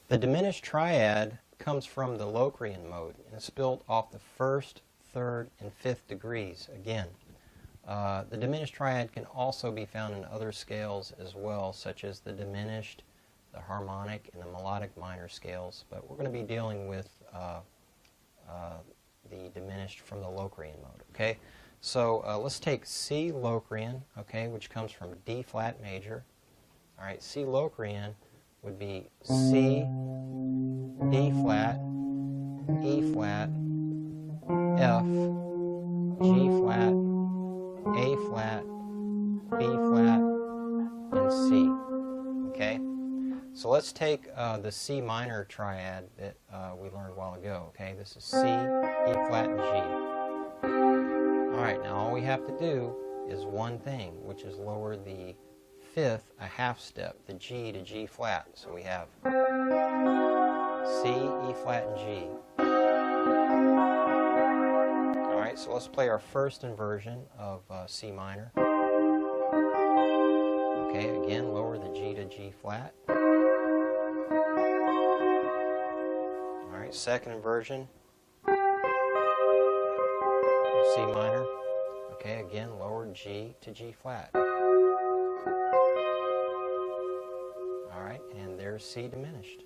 The diminished triad comes from the Locrian mode, and it's built off the first, third, and fifth degrees again. The diminished triad can also be found in other scales as well, such as the diminished, the harmonic, and the melodic minor scales, but we're going to be dealing with the diminished from the Locrian mode, okay? So let's take C Locrian, okay, which comes from D flat major. All right, C Locrian would be C, D flat, E flat, F, G flat, A flat, B flat, and C, okay? So let's take the C minor triad that we learned a while ago, okay? This is C, E flat, and G. All right, now all we have to do is one thing, which is lower the fifth a half step, the G to G flat. So we have C, E flat, and G. All right, so let's play our first inversion of C minor. Okay, again, lower the G to G flat. All right, second inversion. C minor. Okay, again, lower G to G flat. All right, and there's C diminished.